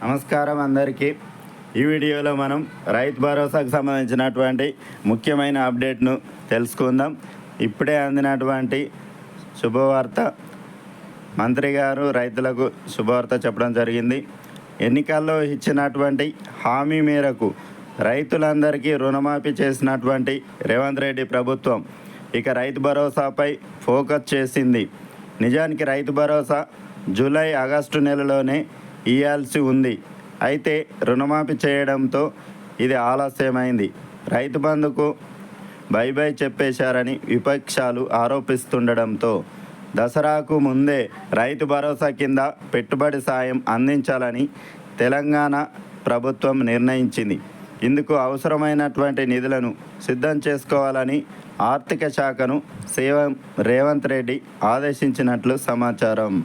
నమస్కారం అందరికీ. ఈ వీడియోలో మనం రైతు భరోసాకు సంబంధించినటువంటి ముఖ్యమైన అప్డేట్ను తెలుసుకుందాం. ఇప్పుడే అందినటువంటి శుభవార్త. మంత్రి గారు రైతులకు శుభవార్త చెప్పడం జరిగింది. ఎన్నికల్లో ఇచ్చినటువంటి హామీ మేరకు రైతులందరికీ రుణమాఫీ చేసినటువంటి రేవంత్ రెడ్డి ప్రభుత్వం ఇక రైతు భరోసాపై ఫోకస్ చేసింది. నిజానికి రైతు భరోసా జూలై ఆగస్టు నెలలోనే ఇవ్వాల్సి ఉంది. అయితే రుణమాఫీ చేయడంతో ఇది ఆలస్యమైంది. రైతు బంధుకు బై బై చెప్పేశారని విపక్షాలు ఆరోపిస్తుండడంతో దసరాకు ముందే రైతు భరోసా కింద పెట్టుబడి సాయం అందించాలని తెలంగాణ ప్రభుత్వం నిర్ణయించింది. ఇందుకు అవసరమైనటువంటి నిధులను సిద్ధం చేసుకోవాలని ఆర్థిక శాఖను సీఎం రేవంత్ రెడ్డి ఆదేశించినట్లు సమాచారం.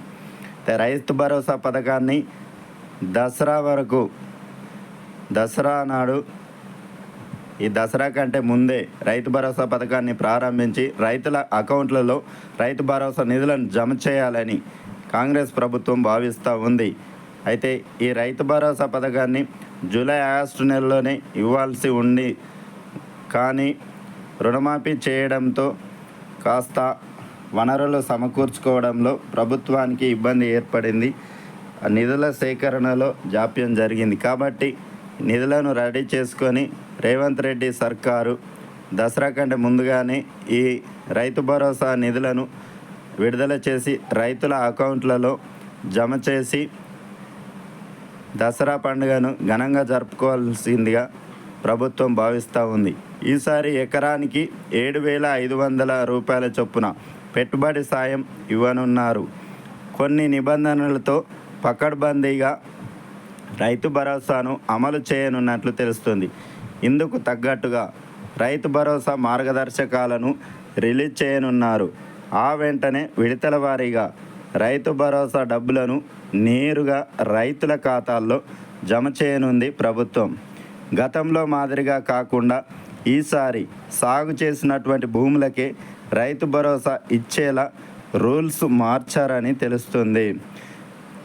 రైతు భరోసా పథకాన్ని దసరా నాడు ఈ దసరా కంటే ముందే రైతు భరోసా పథకాన్ని ప్రారంభించి రైతుల అకౌంట్లలో రైతు భరోసా నిధులను జమ చేయాలని కాంగ్రెస్ ప్రభుత్వం భావిస్తూ ఉంది. అయితే ఈ రైతు భరోసా పథకాన్ని జూలై ఆగస్టు నెలలోనే ఇవ్వాల్సి ఉంది. కానీ రుణమాఫీ చేయడంతో కాస్త వనరులు సమకూర్చుకోవడంలో ప్రభుత్వానికి ఇబ్బంది ఏర్పడింది. నిధుల సేకరణలో జాప్యం జరిగింది. కాబట్టి నిధులను రెడీ చేసుకొని రేవంత్ రెడ్డి సర్కారు దసరా కంటే ముందుగానే ఈ రైతు భరోసా నిధులను విడుదల చేసి రైతుల అకౌంట్లలో జమ చేసి దసరా పండుగను ఘనంగా జరుపుకోవాల్సిందిగా ప్రభుత్వం భావిస్తూ ఉంది. ఈసారి ఎకరానికి 7,500 రూపాయల చొప్పున పెట్టుబడి సాయం ఇవ్వనున్నారు. కొన్ని నిబంధనలతో పకడ్బందీగా రైతు భరోసాను అమలు చేయనున్నట్లు తెలుస్తుంది. ఇందుకు తగ్గట్టుగా రైతు భరోసా మార్గదర్శకాలను రిలీజ్ చేయనున్నారు. ఆ వెంటనే విడతల వారీగా రైతు భరోసా డబ్బులను నేరుగా రైతుల ఖాతాల్లో జమ చేయనుంది ప్రభుత్వం. గతంలో మాదిరిగా కాకుండా ఈసారి సాగు చేసినటువంటి భూములకే రైతు భరోసా ఇచ్చేలా రూల్స్ మార్చారని తెలుస్తుంది.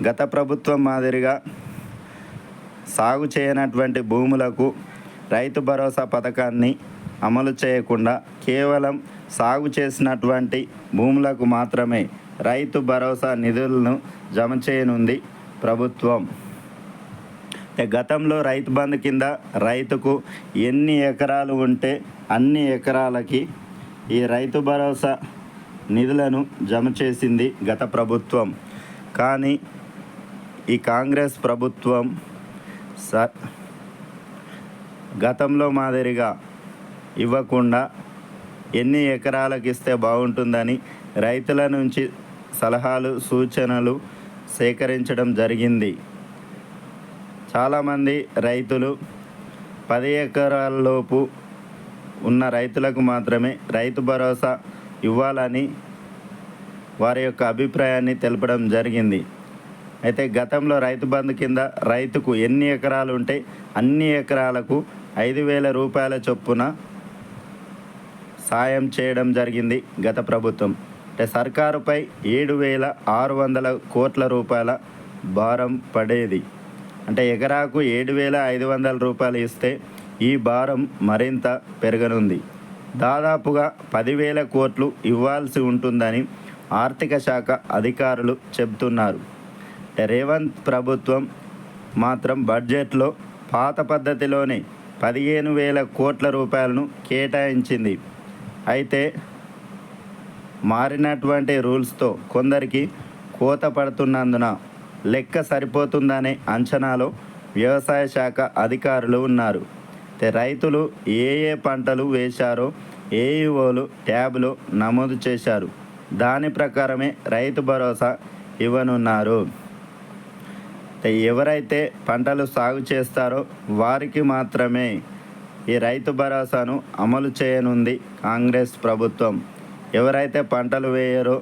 గత ప్రభుత్వం మాదిరిగా సాగు చేయనటువంటి భూములకు రైతు భరోసా పథకాన్ని అమలు చేయకుండా కేవలం సాగు చేసినటువంటి భూములకు మాత్రమే రైతు భరోసా నిధులను జమ చేయనుంది ప్రభుత్వం. గతంలో రైతు బంధు కింద రైతుకు ఎన్ని ఎకరాలు ఉంటే అన్ని ఎకరాలకి ఈ రైతు భరోసా నిధులను జమ చేసింది గత ప్రభుత్వం. కానీ ఈ కాంగ్రెస్ ప్రభుత్వం గతంలో మాదిరిగా ఇవ్వకుండా ఎన్ని ఎకరాలకు ఇస్తే బాగుంటుందని రైతుల నుంచి సలహాలు సూచనలు సేకరించడం జరిగింది. చాలామంది రైతులు 10 ఎకరాలలోపు ఉన్న రైతులకు మాత్రమే రైతు భరోసా ఇవ్వాలని వారి యొక్క అభిప్రాయాన్ని తెలపడం జరిగింది. అయితే గతంలో రైతు బంధు కింద రైతుకు ఎన్ని ఎకరాలు ఉంటే అన్ని ఎకరాలకు 5,000 రూపాయల చొప్పున సాయం చేయడం జరిగింది గత ప్రభుత్వం. అంటే సర్కారుపై 7,600 కోట్ల రూపాయల భారం పడేది. అంటే ఎకరాకు 7,500 రూపాయలు ఇస్తే ఈ భారం మరింత పెరగనుంది. దాదాపుగా 10,000 కోట్లు ఇవ్వాల్సి ఉంటుందని ఆర్థిక శాఖ అధికారులు చెబుతున్నారు. రేవంత్ ప్రభుత్వం మాత్రం బడ్జెట్లో పాత పద్ధతిలోనే 15,000 కోట్ల రూపాయలను కేటాయించింది. అయితే మారినటువంటి రూల్స్తో కొందరికి కోత పడుతున్నందున లెక్క సరిపోతుందనే అంచనాలో వ్యవసాయ శాఖ అధికారులు ఉన్నారు. రైతులు ఏ పంటలు వేశారో ఏఈఓలు ట్యాబ్లో నమోదు చేశారు. దాని ప్రకారమే రైతు భరోసా ఇవ్వనున్నారు. ఎవరైతే పంటలు సాగు చేస్తారో వారికి మాత్రమే ఈ రైతు భరోసాను అమలు చేయనుంది కాంగ్రెస్ ప్రభుత్వం. ఎవరైతే పంటలు వేయరో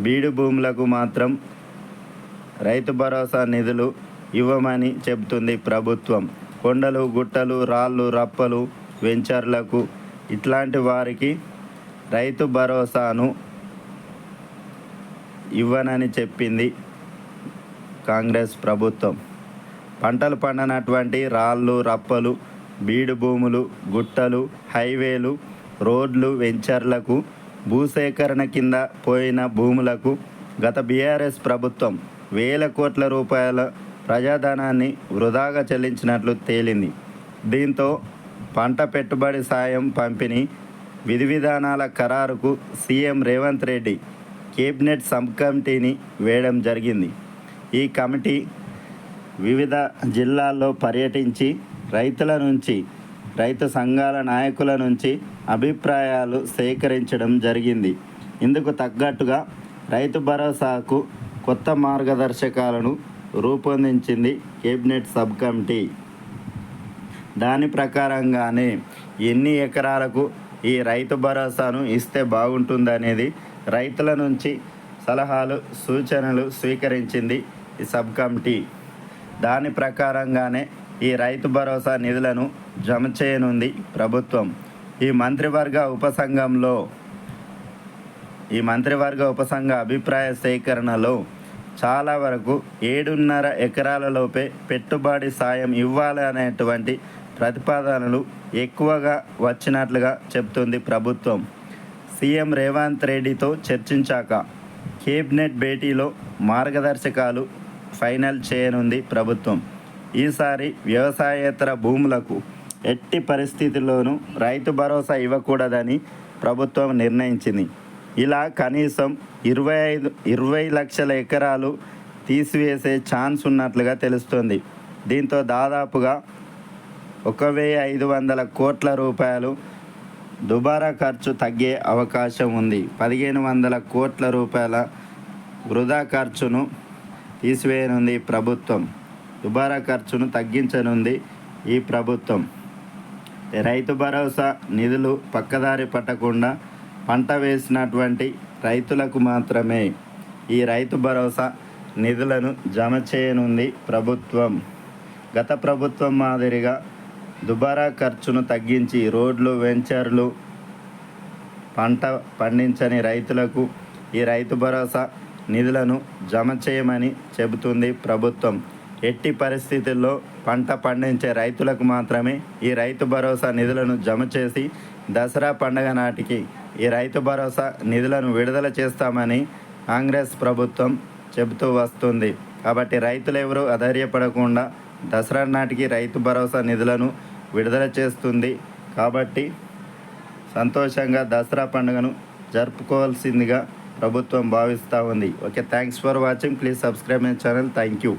బీడు భూములకు మాత్రం రైతు భరోసా నిధులు ఇవ్వమని చెబుతుంది ప్రభుత్వం. కొండలు గుట్టలు రాళ్ళు రప్పలు వెంచర్లకు ఇట్లాంటి వారికి రైతు భరోసాను ఇవ్వనని చెప్పింది కాంగ్రెస్ ప్రభుత్వం. పంటలు పండనటువంటి రాళ్ళు రప్పలు, బీడు భూములు, గుట్టలు, హైవేలు, రోడ్లు, వెంచర్లకు, భూసేకరణ కింద పోయిన భూములకు గత బీఆర్ఎస్ ప్రభుత్వం వేల కోట్ల రూపాయల ప్రజాధనాన్ని వృధాగా చెల్లించినట్లు తేలింది. దీంతో పంట పెట్టుబడి సాయం పంపిణీ విధి విధానాల ఖరారుకు CM Revanth Reddy cabinet sub కమిటీని వేయడం జరిగింది. ఈ కమిటీ వివిధ జిల్లాల్లో పర్యటించి రైతుల నుంచి, రైతు సంఘాల నాయకుల నుంచి అభిప్రాయాలు సేకరించడం జరిగింది. ఇందుకు తగ్గట్టుగా రైతు భరోసాకు కొత్త మార్గదర్శకాలను రూపొందించింది కేబినెట్ సబ్ కమిటీ. దాని ప్రకారంగానే ఎన్ని ఎకరాలకు ఈ రైతు భరోసాను ఇస్తే బాగుంటుందనేది రైతుల నుంచి సలహాలు, సూచనలు స్వీకరించింది ఈ సబ్ కమిటీ. దాని ప్రకారంగానే ఈ రైతు భరోసా నిధులను జమ చేయనుంది ప్రభుత్వం. ఈ మంత్రివర్గ ఉపసంఘ అభిప్రాయ సేకరణలో చాలా వరకు 7.5 ఎకరాలలోపే పెట్టుబడి సాయం ఇవ్వాలనేటువంటి ప్రతిపాదనలు ఎక్కువగా వచ్చినట్లుగా చెప్తుంది ప్రభుత్వం. సీఎం రేవంత్ రెడ్డితో చర్చించాక కేబినెట్ భేటీలో మార్గదర్శకాలు ఫైనల్ చేయనుంది ప్రభుత్వం. ఈసారి వ్యవసాయేతర భూములకు ఎట్టి పరిస్థితుల్లోనూ రైతు భరోసా ఇవ్వకూడదని ప్రభుత్వం నిర్ణయించింది. ఇలా కనీసం 20 లక్షల ఎకరాలు తీసివేసే ఛాన్స్ ఉన్నట్లుగా తెలుస్తోంది. దీంతో దాదాపుగా 1,500 కోట్ల రూపాయలు దుబారా ఖర్చు తగ్గే అవకాశం ఉంది. 1,500 కోట్ల రూపాయల వృధా ఖర్చును తీసివేయనుంది ప్రభుత్వం. దుబారా ఖర్చును తగ్గించనుంది ఈ ప్రభుత్వం. రైతు భరోసా నిధులు పక్కదారి పట్టకుండా పంట వేసినటువంటి రైతులకు మాత్రమే ఈ రైతు భరోసా నిధులను జమ చేయనుంది ప్రభుత్వం. గత ప్రభుత్వం మాదిరిగా దుబారా ఖర్చును తగ్గించి రోడ్లు, వెంచర్లు, పంట పండించని రైతులకు ఈ రైతు భరోసా నిధులను జమ చేయమని చెబుతుంది ప్రభుత్వం. ఎట్టి పరిస్థితుల్లో పంట పండించే రైతులకు మాత్రమే ఈ రైతు భరోసా నిధులను జమ చేసి దసరా పండుగ నాటికి ఈ రైతు భరోసా నిధులను విడుదల చేస్తామని కాంగ్రెస్ ప్రభుత్వం చెబుతూ వస్తుంది. కాబట్టి రైతులు ఎవరూ అధైర్యపడకుండా దసరా నాటికి రైతు భరోసా నిధులను విడుదల చేస్తుంది. కాబట్టి సంతోషంగా దసరా పండుగను జరుపుకోవాల్సిందిగా ప్రభుత్వం భావిస్తూ ఉంది. Okay, thanks for watching. Please subscribe my channel. Thank you.